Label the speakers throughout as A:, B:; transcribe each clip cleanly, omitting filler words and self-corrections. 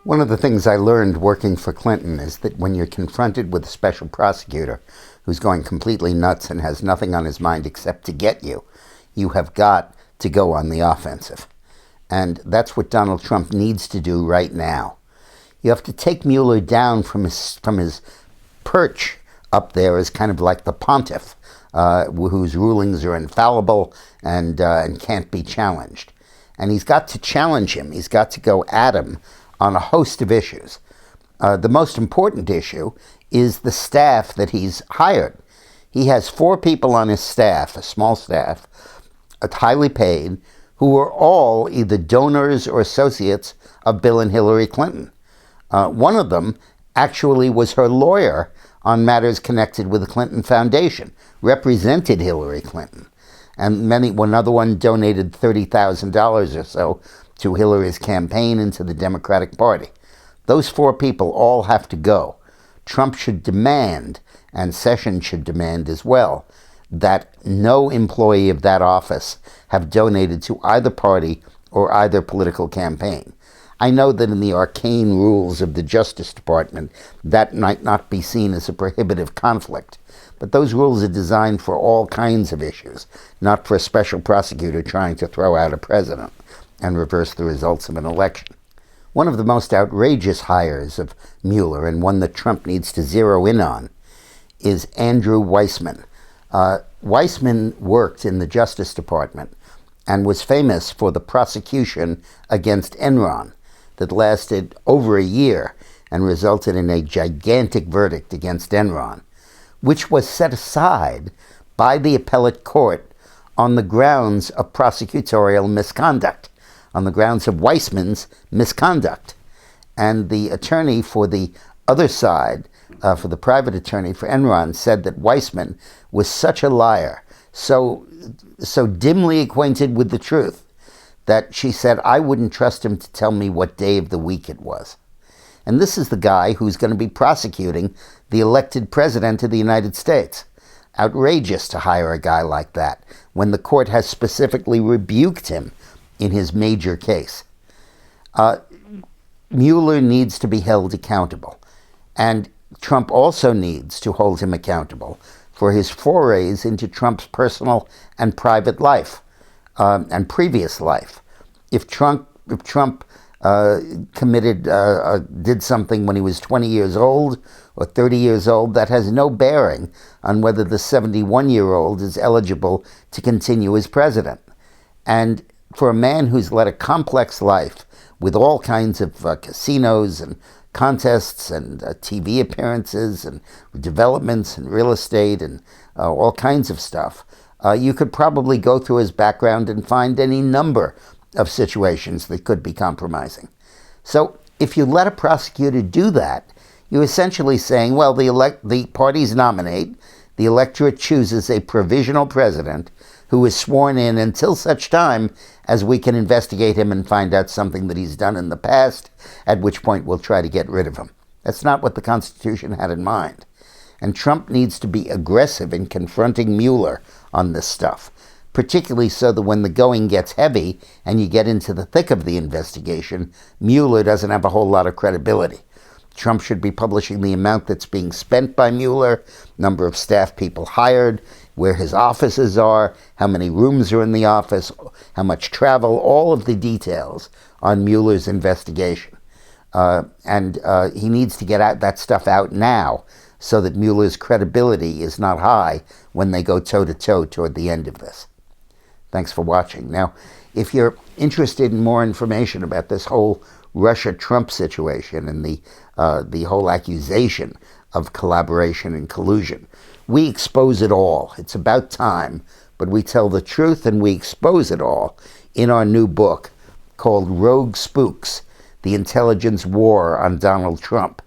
A: One of the things I learned working for Clinton is that when you're confronted with a special prosecutor who's going completely nuts and has nothing on his mind except to get you, you have got to go on the offensive. And that's what Donald Trump needs to do right now. You have to take Mueller down from his perch up there as kind of like the pontiff, whose rulings are infallible and can't be challenged. And he's got to challenge him. He's got to go at him on a host of issues. The most important issue is the staff that he's hired. He has 4 people on his staff, a small staff, highly paid, who are all either donors or associates of Bill and Hillary Clinton. One of them actually was her lawyer on matters connected with the Clinton Foundation, represented Hillary Clinton. And another one donated $30,000 or so to Hillary's campaign and to the Democratic Party. Those 4 people all have to go. Trump should demand, and Sessions should demand as well, that no employee of that office have donated to either party or either political campaign. I know that in the arcane rules of the Justice Department, that might not be seen as a prohibitive conflict. But those rules are designed for all kinds of issues, not for a special prosecutor trying to throw out a president and reverse the results of an election. One of the most outrageous hires of Mueller, and one that Trump needs to zero in on, is Andrew Weissmann. Weissmann worked in the Justice Department and was famous for the prosecution against Enron that lasted over a year and resulted in a gigantic verdict against Enron, which was set aside by the appellate court on the grounds of prosecutorial misconduct, on the grounds of Weissmann's misconduct. And the attorney for the other side, for the private attorney for Enron, said that Weissmann was such a liar, so dimly acquainted with the truth, that she said, I wouldn't trust him to tell me what day of the week it was. And this is the guy who's going to be prosecuting the elected president of the United States. Outrageous to hire a guy like that when the court has specifically rebuked him in his major case. Mueller needs to be held accountable. And Trump also needs to hold him accountable for his forays into Trump's personal and private life and previous life. If Trump did something when he was 20 years old or 30 years old, that has no bearing on whether the 71-year-old is eligible to continue as president. And for a man who's led a complex life with all kinds of casinos and contests and TV appearances and developments and real estate and all kinds of stuff, you could probably go through his background and find any number of situations that could be compromising. So if you let a prosecutor do that, you're essentially saying, well, the parties nominate, the electorate chooses a provisional president who is sworn in until such time as we can investigate him and find out something that he's done in the past, at which point we'll try to get rid of him. That's not what the Constitution had in mind. And Trump needs to be aggressive in confronting Mueller on this stuff, particularly so that when the going gets heavy and you get into the thick of the investigation, Mueller doesn't have a whole lot of credibility. Trump should be publishing the amount that's being spent by Mueller, number of staff people hired, where his offices are, how many rooms are in the office, how much travel, all of the details on Mueller's investigation. And he needs to get that stuff out now so that Mueller's credibility is not high when they go toe-to-toe toward the end of this. Thanks for watching. Now, if you're interested in more information about this whole Russia-Trump situation and the whole accusation of collaboration and collusion, we expose it all. It's about time, but we tell the truth and we expose it all in our new book called Rogue Spooks, The Intelligence War on Donald Trump.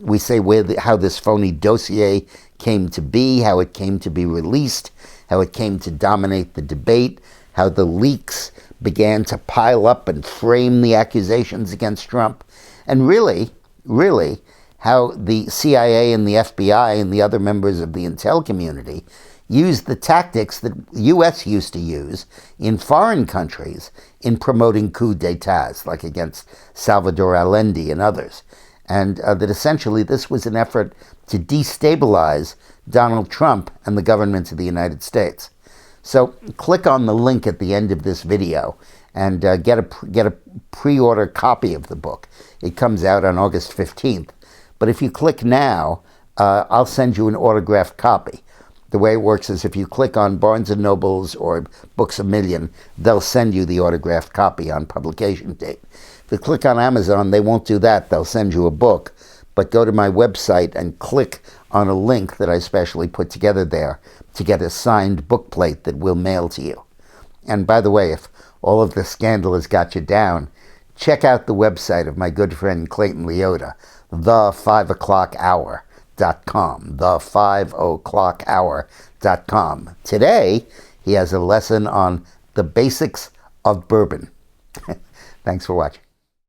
A: We say how this phony dossier came to be, how it came to be released, how it came to dominate the debate, how the leaks began to pile up and frame the accusations against Trump, and really, how the CIA and the FBI and the other members of the intel community used the tactics that the U.S. used to use in foreign countries in promoting coups d'etats, like against Salvador Allende and others. And that essentially this was an effort to destabilize Donald Trump and the government of the United States. So click on the link at the end of this video and get a pre-order copy of the book. It comes out on August 15th. But if you click now, I'll send you an autographed copy. The way it works is if you click on Barnes & Noble's or Books A Million, they'll send you the autographed copy on publication date. If you click on Amazon, they won't do that. They'll send you a book. But go to my website and click on a link that I specially put together there to get a signed bookplate that we'll mail to you. And by the way, if all of the scandal has got you down, check out the website of my good friend Clayton Leota, the5o'clockhour.com, the5o'clockhour.com. Today, he has a lesson on the basics of bourbon. Thanks for watching.